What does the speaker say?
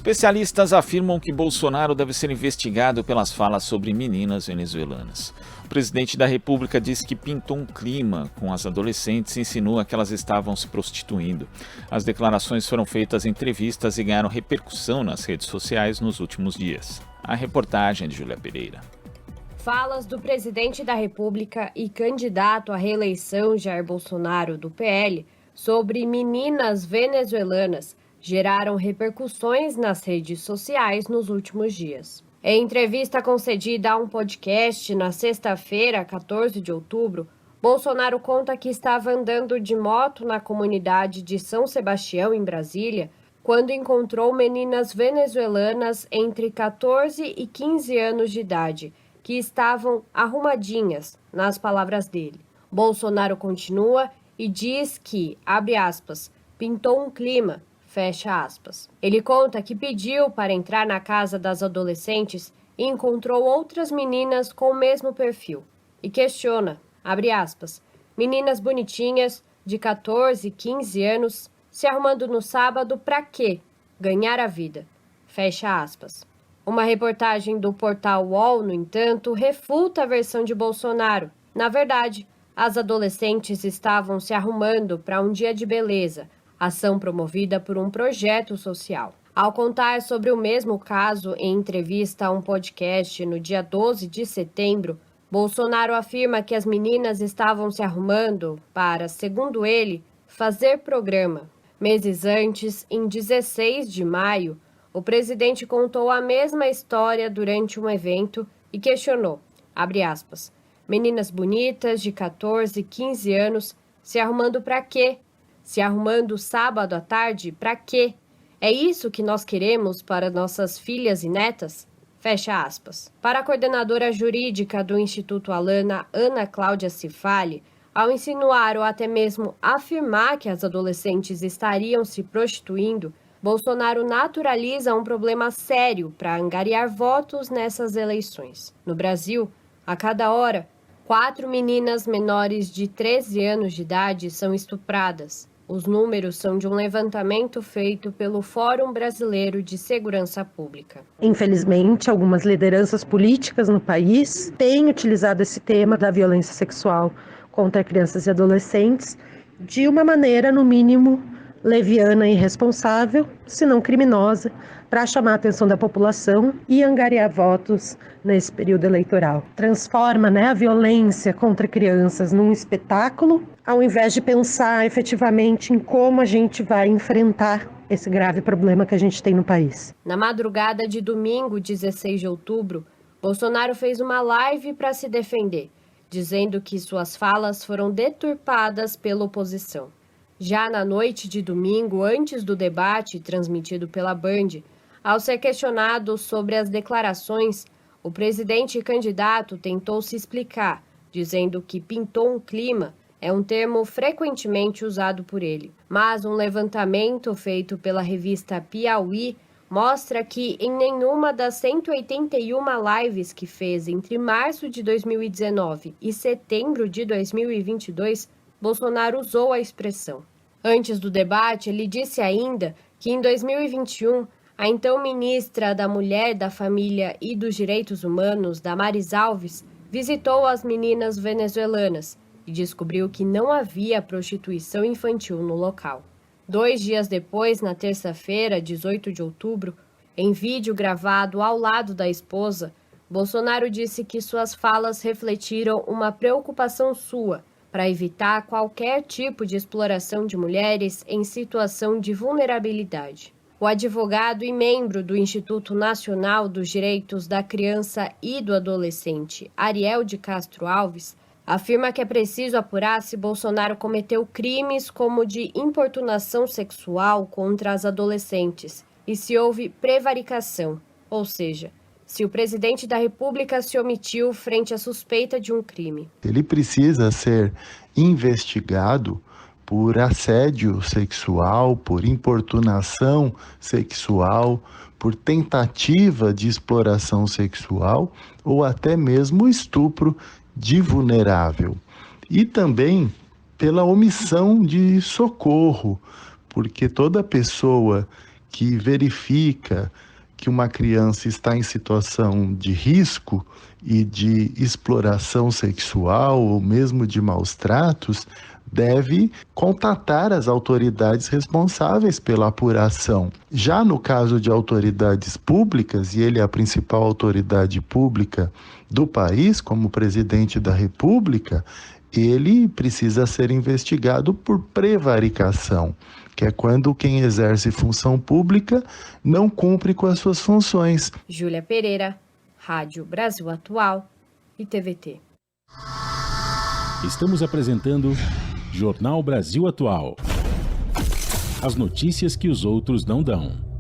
Especialistas afirmam que Bolsonaro deve ser investigado pelas falas sobre meninas venezuelanas. O presidente da República disse que pintou um clima com as adolescentes e insinua que elas estavam se prostituindo. As declarações foram feitas em entrevistas e ganharam repercussão nas redes sociais nos últimos dias. A reportagem de Júlia Pereira. Falas do presidente da República e candidato à reeleição Jair Bolsonaro, do PL, sobre meninas venezuelanas geraram repercussões nas redes sociais nos últimos dias. Em entrevista concedida a um podcast na sexta-feira, 14 de outubro, Bolsonaro conta que estava andando de moto na comunidade de São Sebastião, em Brasília, quando encontrou meninas venezuelanas entre 14 e 15 anos de idade, que estavam arrumadinhas, nas palavras dele. Bolsonaro continua e diz que, abre aspas, pintou um clima, fecha aspas. Ele conta que pediu para entrar na casa das adolescentes e encontrou outras meninas com o mesmo perfil. E questiona, abre aspas, meninas bonitinhas, de 14, 15 anos, se arrumando no sábado para quê? Ganhar a vida. Fecha aspas. Uma reportagem do portal UOL, no entanto, refuta a versão de Bolsonaro. Na verdade, as adolescentes estavam se arrumando para um dia de beleza, ação promovida por um projeto social. Ao contar sobre o mesmo caso em entrevista a um podcast no dia 12 de setembro, Bolsonaro afirma que as meninas estavam se arrumando para, segundo ele, fazer programa. Meses antes, em 16 de maio, o presidente contou a mesma história durante um evento e questionou, abre aspas, meninas bonitas de 14, 15 anos se arrumando para quê? Se arrumando sábado à tarde, para quê? É isso que nós queremos para nossas filhas e netas? Fecha aspas. Para a coordenadora jurídica do Instituto Alana, Ana Cláudia Cifali, ao insinuar ou até mesmo afirmar que as adolescentes estariam se prostituindo, Bolsonaro naturaliza um problema sério para angariar votos nessas eleições. No Brasil, a cada hora, 4 meninas menores de 13 anos de idade são estupradas. Os números são de um levantamento feito pelo Fórum Brasileiro de Segurança Pública. Infelizmente, algumas lideranças políticas no país têm utilizado esse tema da violência sexual contra crianças e adolescentes de uma maneira, no mínimo, leviana e irresponsável, se não criminosa, para chamar a atenção da população e angariar votos nesse período eleitoral. Transforma, a violência contra crianças num espetáculo, ao invés de pensar efetivamente em como a gente vai enfrentar esse grave problema que a gente tem no país. Na madrugada de domingo, 16 de outubro, Bolsonaro fez uma live para se defender, dizendo que suas falas foram deturpadas pela oposição. Já na noite de domingo, antes do debate transmitido pela Band, ao ser questionado sobre as declarações, o presidente e candidato tentou se explicar, dizendo que pintou um clima é um termo frequentemente usado por ele. Mas um levantamento feito pela revista Piauí mostra que em nenhuma das 181 lives que fez entre março de 2019 e setembro de 2022, Bolsonaro usou a expressão. Antes do debate, ele disse ainda que em 2021, a então ministra da Mulher, da Família e dos Direitos Humanos, Damares Alves, visitou as meninas venezuelanas e descobriu que não havia prostituição infantil no local. 2 dias depois, na terça-feira, 18 de outubro, em vídeo gravado ao lado da esposa, Bolsonaro disse que suas falas refletiram uma preocupação sua para evitar qualquer tipo de exploração de mulheres em situação de vulnerabilidade. O advogado e membro do Instituto Nacional dos Direitos da Criança e do Adolescente, Ariel de Castro Alves, afirma que é preciso apurar se Bolsonaro cometeu crimes como de importunação sexual contra as adolescentes e se houve prevaricação, ou seja, se o presidente da República se omitiu frente à suspeita de um crime. Ele precisa ser investigado por assédio sexual, por importunação sexual, por tentativa de exploração sexual ou até mesmo estupro de vulnerável. E também pela omissão de socorro, porque toda pessoa que verifica que uma criança está em situação de risco e de exploração sexual ou mesmo de maus tratos, deve contatar as autoridades responsáveis pela apuração. Já no caso de autoridades públicas, e ele é a principal autoridade pública do país, como presidente da República, ele precisa ser investigado por prevaricação, que é quando quem exerce função pública não cumpre com as suas funções. Júlia Pereira, Rádio Brasil Atual e TVT. Estamos apresentando Jornal Brasil Atual. As notícias que os outros não dão.